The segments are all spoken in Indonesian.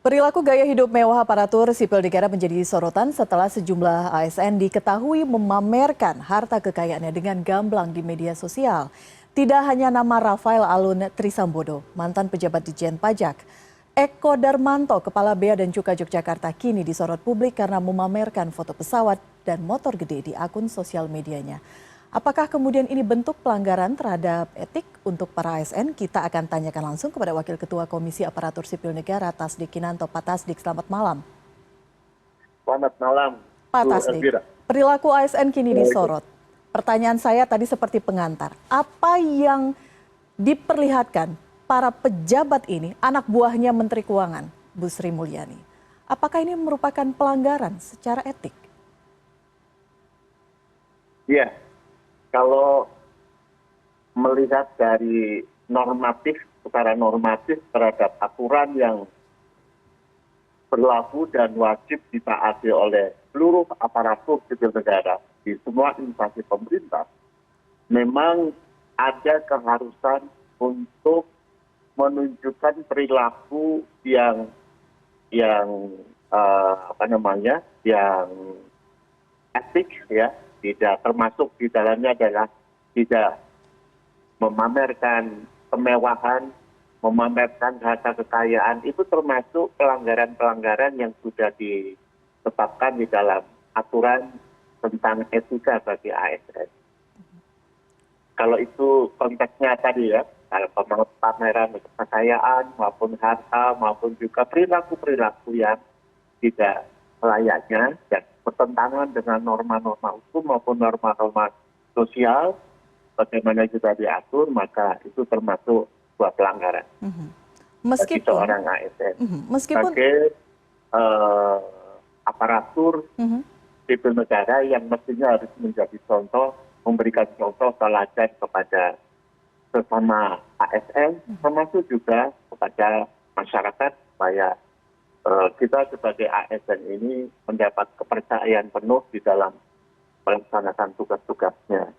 Perilaku gaya hidup mewah aparatur sipil negara menjadi sorotan setelah sejumlah ASN diketahui memamerkan harta kekayaannya dengan gamblang di media sosial. Tidak hanya nama Rafael Alun Trisambodo, mantan pejabat Ditjen Pajak. Eko Darmanto, Kepala Bea dan Cukai Yogyakarta kini disorot publik karena memamerkan foto pesawat dan motor gede di akun sosial medianya. Apakah kemudian ini bentuk pelanggaran terhadap etik untuk para ASN? Kita akan tanyakan langsung kepada Wakil Ketua Komisi Aparatur Sipil Negara, Tasdik Kinanto. Pak Tasdik, selamat malam. Selamat malam, Pak Bu Tasdik, Elvira. perilaku ASN kini disorot. Pertanyaan saya tadi seperti pengantar. Apa yang diperlihatkan para pejabat ini, anak buahnya Menteri Keuangan, Bu Sri Mulyani? Apakah ini merupakan pelanggaran secara etik? Ya, kalau melihat dari normatif, secara normatif terhadap aturan yang berlaku dan wajib ditaati oleh seluruh aparatur sipil negara di semua instansi pemerintah, memang ada keharusan untuk menunjukkan perilaku yang yang etik, ya, tidak termasuk di dalamnya adalah tidak memamerkan kemewahan, memamerkan harta kekayaan. Itu termasuk pelanggaran-pelanggaran yang sudah ditetapkan di dalam aturan tentang etika bagi ASN. Kalau itu konteksnya tadi, ya, kalau pameran kekayaan maupun harta maupun juga perilaku-perilaku yang tidak layaknya dan bertentangan dengan norma-norma hukum maupun norma-norma sosial bagaimana juga diatur, maka itu termasuk sebuah pelanggaran bagi seorang ASN. Sebagai aparatur sipil negara yang mestinya harus menjadi contoh, memberikan contoh teladan kepada sesama ASN, termasuk juga kepada masyarakat, supaya kita sebagai ASN ini mendapat kepercayaan penuh di dalam melaksanakan tugas-tugasnya.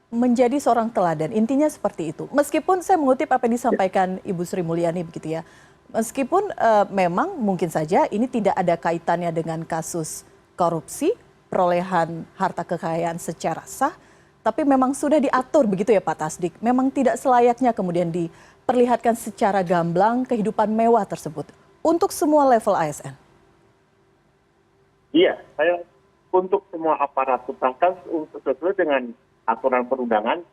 Menjadi seorang teladan, intinya seperti itu. Meskipun saya mengutip apa yang disampaikan Ibu Sri Mulyani begitu ya, meskipun memang mungkin saja ini tidak ada kaitannya dengan kasus korupsi, perolehan harta kekayaan secara sah, tapi memang sudah diatur begitu ya Pak Tasdik. Memang tidak selayaknya kemudian diperlihatkan secara gamblang kehidupan mewah tersebut untuk semua level ASN. Iya, saya untuk semua aparatur, bahkan sesuai dengan aturan perundangan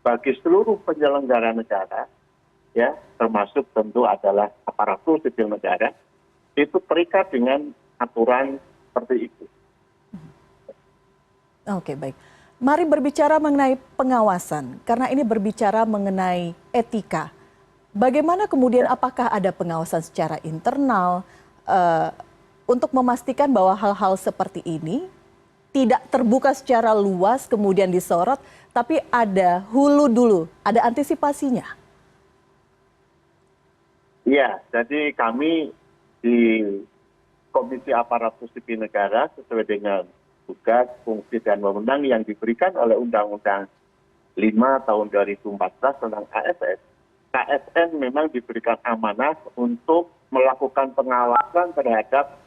bagi seluruh penyelenggara negara, ya, termasuk tentu adalah aparatur sipil negara, itu terikat dengan aturan seperti itu. Oke, baik. Mari berbicara mengenai pengawasan, karena ini berbicara mengenai etika. Bagaimana kemudian, apakah ada pengawasan secara internal untuk memastikan bahwa hal-hal seperti ini tidak terbuka secara luas kemudian disorot, tapi ada hulu dulu, ada antisipasinya? Iya, jadi kami di Komisi Aparatur Sipil Negara sesuai dengan tugas, fungsi, dan wewenang yang diberikan oleh Undang-Undang 5 tahun 2014 tentang ASN. KSN memang diberikan amanah untuk melakukan pengawasan terhadap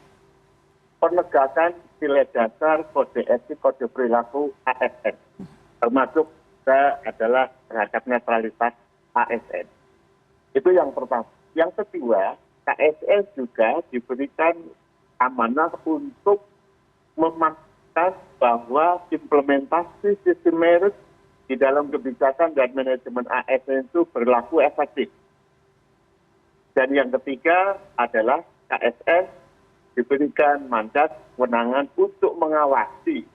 penegakan nilai dasar kode etik, kode perilaku ASN. Termasuk juga adalah terhadap netralitas ASN. Itu yang pertama. Yang kedua, KSN juga diberikan amanah untuk memastikan bahwa implementasi sistem merit di dalam kebijakan dan manajemen ASN itu berlaku efektif. Dan yang ketiga adalah KSN diberikan mandat kewenangan untuk mengawasi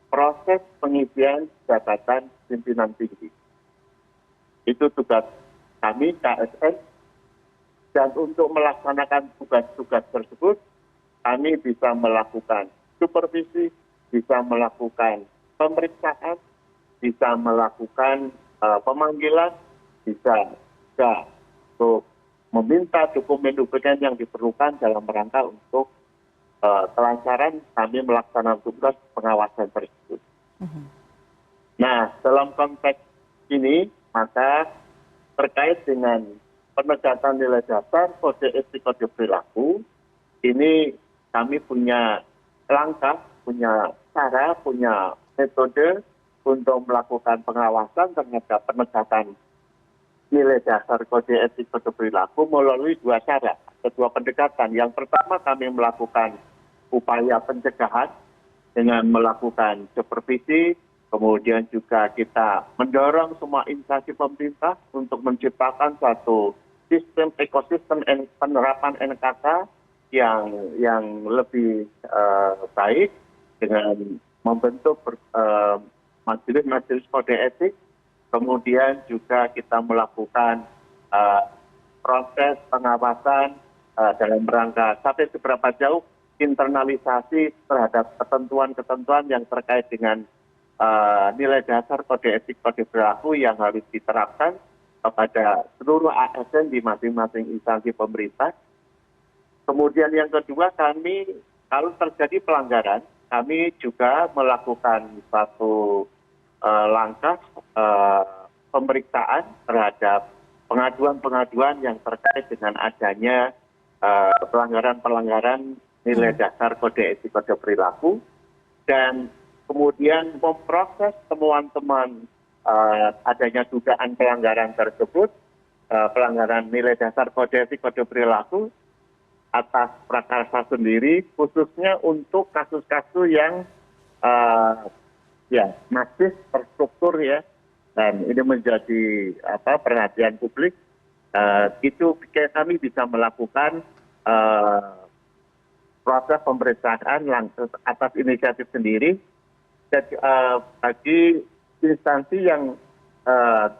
proses pengisian jabatan pimpinan tinggi. Itu tugas kami KSN, dan untuk melaksanakan tugas-tugas tersebut kami bisa melakukan supervisi, bisa melakukan pemeriksaan, bisa melakukan pemanggilan, bisa juga untuk meminta dokumen-dokumen yang diperlukan dalam rangka untuk kelancaran kami melaksanakan tugas pengawasan tersebut. Nah, dalam konteks ini, maka terkait dengan penegakan nilai dasar, kode etik, kode perilaku, ini kami punya langkah, punya cara, punya metode untuk melakukan pengawasan terhadap penegakan nilai dasar kode etik, kode perilaku melalui dua cara, kedua pendekatan. Yang pertama kami melakukan upaya pencegahan dengan melakukan supervisi, kemudian juga kita mendorong semua instansi pemerintah untuk menciptakan suatu sistem ekosistem penerapan NKK yang lebih baik dengan membentuk majelis-majelis kode etik, kemudian juga kita melakukan proses pengawasan dalam rangka sampai seberapa jauh internalisasi terhadap ketentuan-ketentuan yang terkait dengan nilai dasar kode etik kode perilaku yang harus diterapkan kepada seluruh ASN di masing-masing instansi pemerintah. Kemudian yang kedua, kami kalau terjadi pelanggaran, kami juga melakukan satu langkah pemeriksaan terhadap pengaduan-pengaduan yang terkait dengan adanya pelanggaran-pelanggaran nilai dasar kode etik kode perilaku, dan kemudian memproses temuan-temuan adanya dugaan pelanggaran tersebut, pelanggaran nilai dasar kode etik kode perilaku atas prakarsa sendiri, khususnya untuk kasus-kasus yang masif terstruktur ya, dan ini menjadi perhatian publik. Itu kami bisa melakukan proses pemeriksaan langsung atas inisiatif sendiri. Dan bagi instansi yang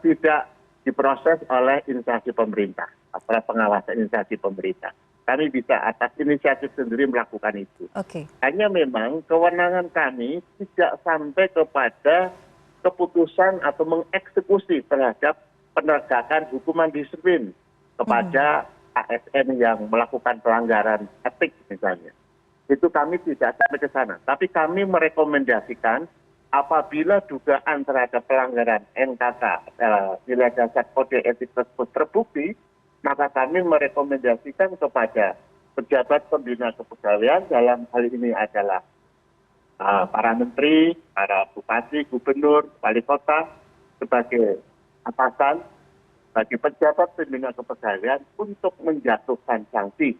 tidak diproses oleh instansi pemerintah, aparat pengawasan instansi pemerintah, kami bisa atas inisiatif sendiri melakukan itu. Hanya memang kewenangan kami tidak sampai kepada keputusan atau mengeksekusi terhadap penegakan hukuman disiplin kepada ASN yang melakukan pelanggaran etik misalnya. Itu kami tidak sampai ke sana. Tapi kami merekomendasikan apabila dugaan terhadap pelanggaran NKK, nilai dasar kode etik tersebut terbukti, maka kami merekomendasikan kepada pejabat pembina kepegawaian, dalam hal ini adalah para menteri, para bupati, gubernur, wali kota, sebagai atasan bagi pejabat pembina kepegawaian untuk menjatuhkan sanksi.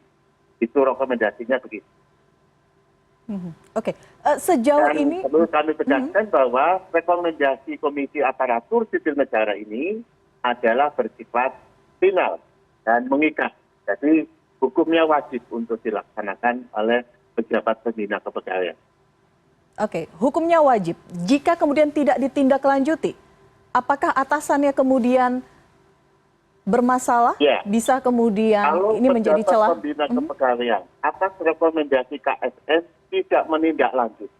Itu rekomendasinya begitu. Sejauh ini perlu kami tegaskan bahwa rekomendasi Komisi Aparatur Sipil Negara ini adalah bersifat final dan mengikat. Jadi hukumnya wajib untuk dilaksanakan oleh pejabat pembina kepegawaian. Hukumnya wajib. Jika kemudian tidak ditindaklanjuti, apakah atasannya kemudian bermasalah? Bisa kemudian kalau ini menjadi celah? Kalau pejabat pembina kepegawaian atas rekomendasi KSS tidak menindaklanjuti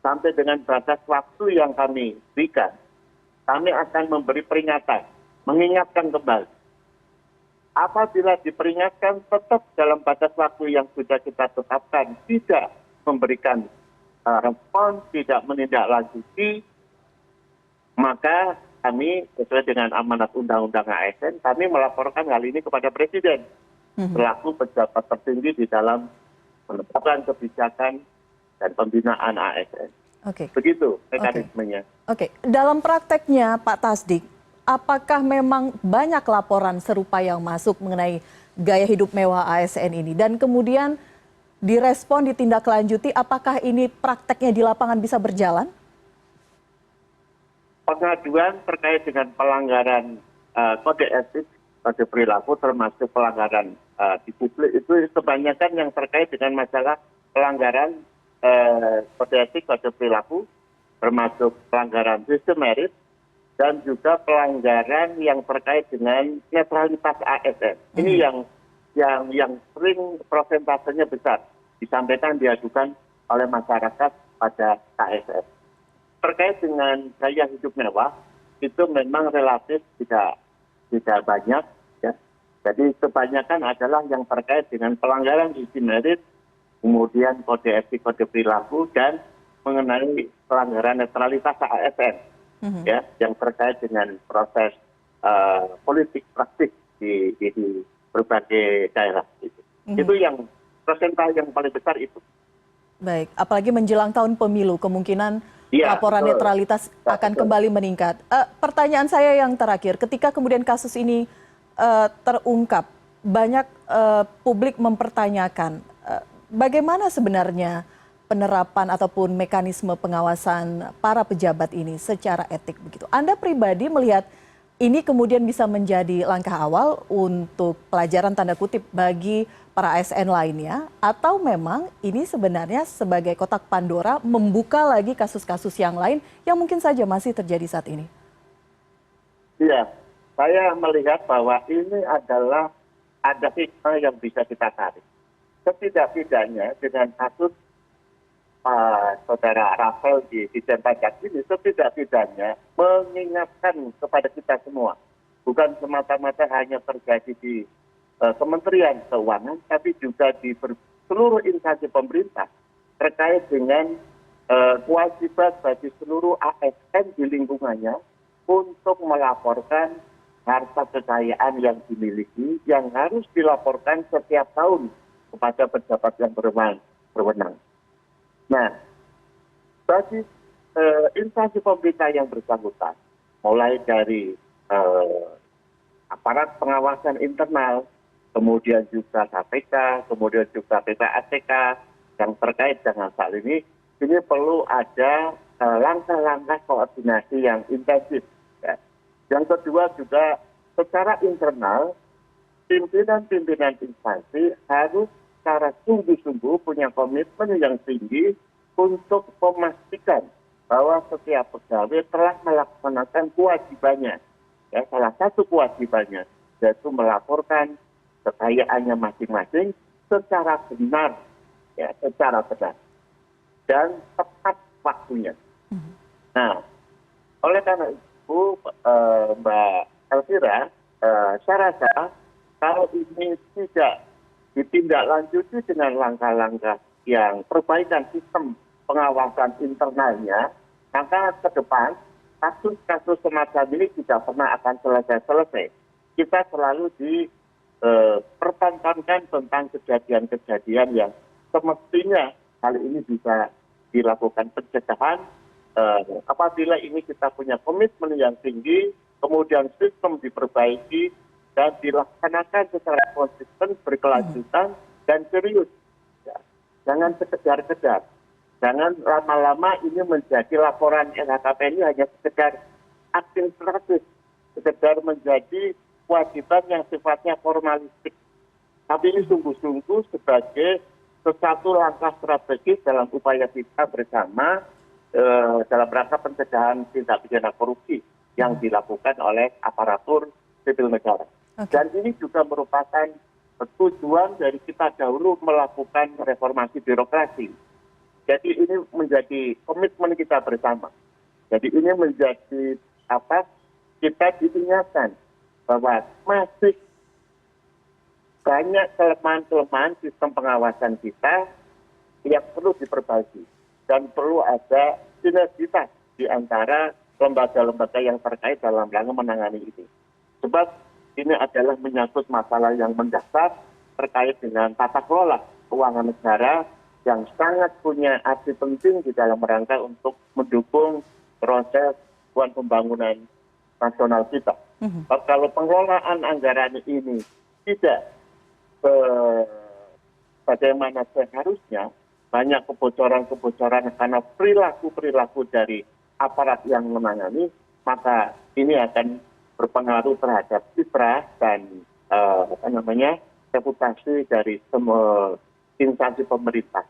sampai dengan batas waktu yang kami berikan, kami akan memberi peringatan, mengingatkan kembali. Apabila diperingatkan tetap dalam batas waktu yang sudah kita tetapkan tidak memberikan respon, tidak menindaklanjuti, maka kami sesuai dengan amanat Undang-Undang ASN, kami melaporkan hal ini kepada Presiden selaku pejabat tertinggi di dalam menetapkan kebijakan dan pembinaan ASN. Begitu mekanismenya. Dalam prakteknya Pak Tasdik, apakah memang banyak laporan serupa yang masuk mengenai gaya hidup mewah ASN ini? Dan kemudian direspon, ditindaklanjuti, apakah ini prakteknya di lapangan bisa berjalan? Pengaduan terkait dengan pelanggaran kode etik, kode perilaku, termasuk pelanggaran di publik, itu kebanyakan yang terkait dengan masalah pelanggaran kode etik, kode perilaku, termasuk pelanggaran sistem merit, dan juga pelanggaran yang terkait dengan netralitas ASN. Ini yang sering prosentasenya besar disampaikan, diajukan oleh masyarakat pada KSS. Terkait dengan gaya hidup mewah, itu memang relatif tidak banyak. Ya. Jadi kebanyakan adalah yang terkait dengan pelanggaran sistem merit, kemudian kode etik, kode perilaku, dan mengenai pelanggaran netralitas ASN. Ya, yang terkait dengan proses politik praktik di berbagai daerah. Itu yang persentase yang paling besar itu. Baik, apalagi menjelang tahun pemilu, kemungkinan Iya, laporan betul. netralitas Ya, akan betul. kembali meningkat. Pertanyaan saya yang terakhir, ketika kemudian kasus ini terungkap, banyak publik mempertanyakan bagaimana sebenarnya penerapan ataupun mekanisme pengawasan para pejabat ini secara etik begitu. Anda pribadi melihat ini kemudian bisa menjadi langkah awal untuk pelajaran tanda kutip bagi para ASN lainnya, atau memang ini sebenarnya sebagai kotak Pandora membuka lagi kasus-kasus yang lain yang mungkin saja masih terjadi saat ini? Iya, saya melihat bahwa ini adalah ada hikmah yang bisa kita tarik. Setidak-tidaknya dengan kasus saudara Rafael di Dijen Pajak ini, setidak-tidaknya mengingatkan kepada kita semua. Bukan semata-mata hanya terjadi di Kementerian Keuangan, tapi juga di seluruh instansi pemerintah terkait dengan kewajiban bagi seluruh ASN di lingkungannya untuk melaporkan harta kekayaan yang dimiliki, yang harus dilaporkan setiap tahun kepada pejabat yang berwenang. Nah, bagi instansi pemerintah yang bersangkutan, mulai dari aparat pengawasan internal, kemudian juga KPK, kemudian juga PPATK yang terkait dengan hal ini perlu ada langkah-langkah koordinasi yang intensif. Ya. Yang kedua juga secara internal, pimpinan-pimpinan instansi harus secara sungguh-sungguh punya komitmen yang tinggi untuk memastikan bahwa setiap pegawai telah melaksanakan kewajibannya. Ya, salah satu kewajibannya yaitu melaporkan kekayaannya masing-masing secara benar, ya, secara benar dan tepat waktunya. Nah, oleh karena itu, Mbak Elvira, saya rasa kalau ini tidak ditindaklanjuti dengan langkah-langkah yang perbaikan sistem pengawasan internalnya, maka ke depan kasus-kasus semacam ini tidak pernah akan selesai-selesai. Kita selalu dipertontonkan tentang kejadian-kejadian yang semestinya kali ini bisa dilakukan pencegahan apabila ini kita punya komitmen yang tinggi, kemudian sistem diperbaiki, dan dilaksanakan secara konsisten, berkelanjutan, dan serius. Ya. Jangan sekedar-kedar. Jangan lama-lama ini menjadi laporan LHKPN ini hanya sekedar administratif, sekedar menjadi kewajiban yang sifatnya formalistik. Tapi ini sungguh-sungguh sebagai sesuatu langkah strategis dalam upaya kita bersama dalam rangka pencegahan tindak pidana korupsi yang dilakukan oleh aparatur sipil negara. Dan ini juga merupakan tujuan dari kita dahulu melakukan reformasi birokrasi. Jadi ini menjadi komitmen kita bersama. Jadi ini menjadi kita diingatkan bahwa masih banyak kelemahan-kelemahan sistem pengawasan kita yang perlu diperbaiki. Dan perlu ada sinergitas di antara lembaga-lembaga yang terkait dalam rangka menangani ini. Sebab ini adalah menyangkut masalah yang mendasar terkait dengan tata kelola keuangan negara yang sangat punya arti penting di dalam rangka untuk mendukung proses pembangunan nasional kita. Kalau pengelolaan anggaran ini tidak bagaimana seharusnya, banyak kebocoran-kebocoran karena perilaku-perilaku dari aparat yang menangani, maka ini akan berpengaruh terhadap citra dan reputasi dari semua instansi pemerintah.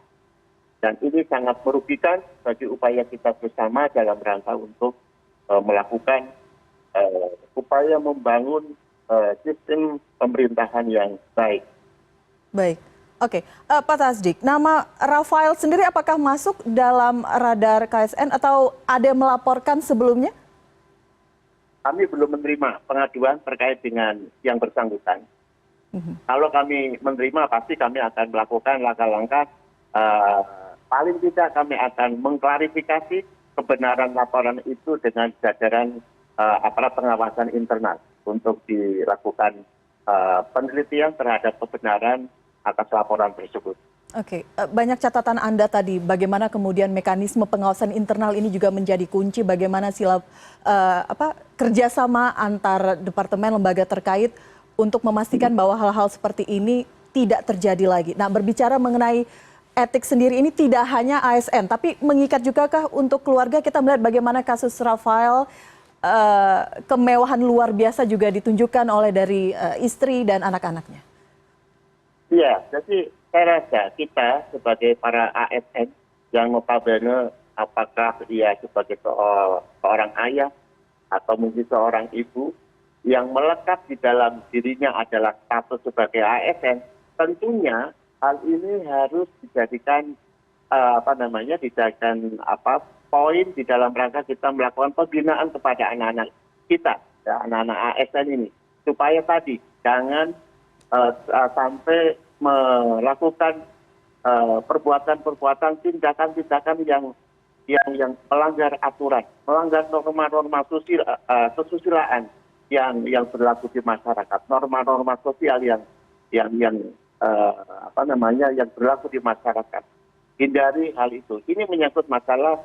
Dan ini sangat merugikan bagi upaya kita bersama dalam rangka untuk melakukan upaya membangun sistem pemerintahan yang baik. Baik, oke. Pak Tasdik, nama Rafael sendiri apakah masuk dalam radar KSN atau ada yang melaporkan sebelumnya? Kami belum menerima pengaduan terkait dengan yang bersangkutan. Kalau kami menerima, pasti kami akan melakukan langkah-langkah. Paling tidak kami akan mengklarifikasi kebenaran laporan itu dengan jajaran aparat pengawasan internal untuk dilakukan penelitian terhadap kebenaran atas laporan tersebut. Oke, banyak catatan Anda tadi, bagaimana kemudian mekanisme pengawasan internal ini juga menjadi kunci, bagaimana kerjasama antar departemen lembaga terkait untuk memastikan bahwa hal-hal seperti ini tidak terjadi lagi. Nah, berbicara mengenai etik sendiri ini tidak hanya ASN, tapi mengikat juga kah untuk keluarga? Kita melihat bagaimana kasus Rafael, kemewahan luar biasa juga ditunjukkan oleh dari istri dan anak-anaknya. Iya, jadi saya rasa kita sebagai para ASN yang notabene apakah dia sebagai seorang ayah atau mungkin seorang ibu yang melekat di dalam dirinya adalah status sebagai ASN, tentunya hal ini harus dijadikan poin di dalam rangka kita melakukan pembinaan kepada anak-anak kita, ya, anak-anak ASN ini, supaya tadi jangan sampai melakukan perbuatan-perbuatan, tindakan-tindakan yang melanggar aturan, melanggar norma-norma kesusilaan yang berlaku di masyarakat, norma-norma sosial yang berlaku di masyarakat. Hindari hal itu. Ini menyangkut masalah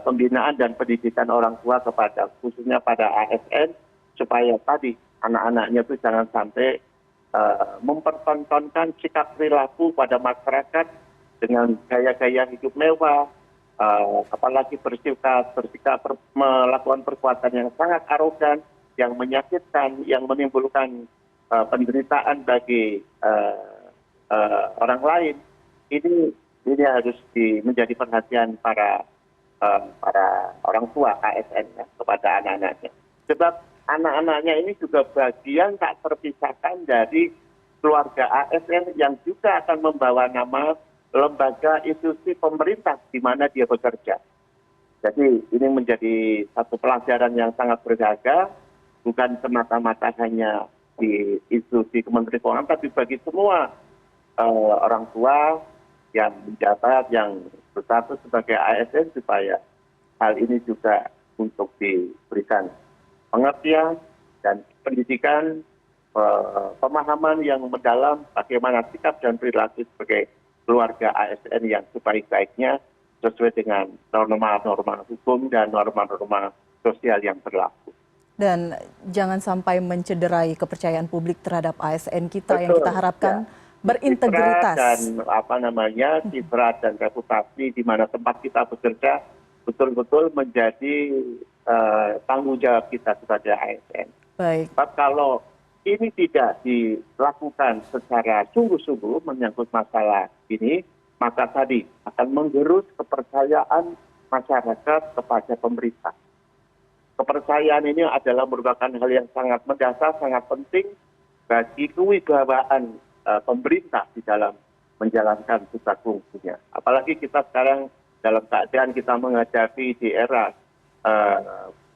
pembinaan dan pendidikan orang tua kepada khususnya pada ASN supaya tadi anak-anaknya itu jangan sampai mempertontonkan sikap perilaku pada masyarakat dengan gaya-gaya hidup mewah, apalagi bersikap melakukan perbuatan yang sangat arogan, yang menyakitkan, yang menimbulkan penderitaan bagi orang lain. Ini harus menjadi perhatian para orang tua ASN ya, kepada anak-anaknya. Sebab anak-anaknya ini juga bagian tak terpisahkan dari keluarga ASN yang juga akan membawa nama lembaga institusi pemerintah di mana dia bekerja. Jadi ini menjadi satu pelajaran yang sangat berharga, bukan semata-mata hanya di institusi Kementerian Keuangan, tapi bagi semua orang tua yang menjabat, yang berstatus sebagai ASN, supaya hal ini juga untuk diberikan pengertian dan pendidikan, pemahaman yang mendalam bagaimana sikap dan perilaku sebagai keluarga ASN yang sebaik-baiknya sesuai dengan norma-norma hukum dan norma-norma sosial yang berlaku. Dan jangan sampai mencederai kepercayaan publik terhadap ASN kita. Betul, yang kita harapkan ya, berintegritas. Citra dan reputasi di mana tempat kita bekerja betul-betul menjadi tanggung jawab kita sebagai ASN. Baik. Tapi kalau ini tidak dilakukan secara sungguh-sungguh menyangkut masalah ini, maka tadi akan menggerus kepercayaan masyarakat kepada pemerintah. Kepercayaan ini adalah merupakan hal yang sangat mendasar, sangat penting bagi kewibawaan pemerintah di dalam menjalankan tugas fungsinya. Apalagi kita sekarang dalam keadaan kita menghadapi di era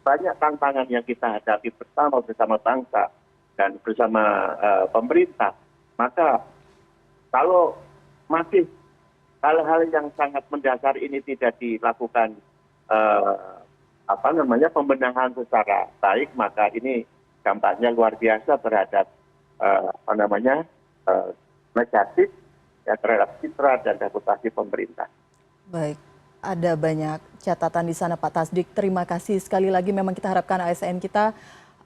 banyak tantangan yang kita hadapi bersama bangsa dan bersama pemerintah. Maka kalau masih hal-hal yang sangat mendasar ini tidak dilakukan pembenahan secara baik, maka ini dampaknya luar biasa terhadap negatif ya, terhadap citra dan reputasi pemerintah. Baik. Ada banyak catatan di sana Pak Tasdik. Terima kasih sekali lagi. Memang kita harapkan ASN kita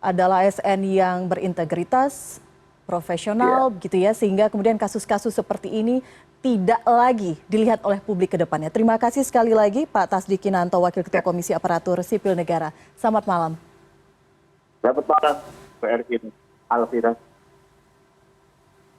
adalah ASN yang berintegritas, profesional, begitu ya, sehingga kemudian kasus-kasus seperti ini tidak lagi dilihat oleh publik ke depannya. Terima kasih sekali lagi Pak Tasdik Kinanto, Wakil Ketua Komisi Aparatur Sipil Negara. Selamat malam. Selamat malam, Pak Ervin Alvira.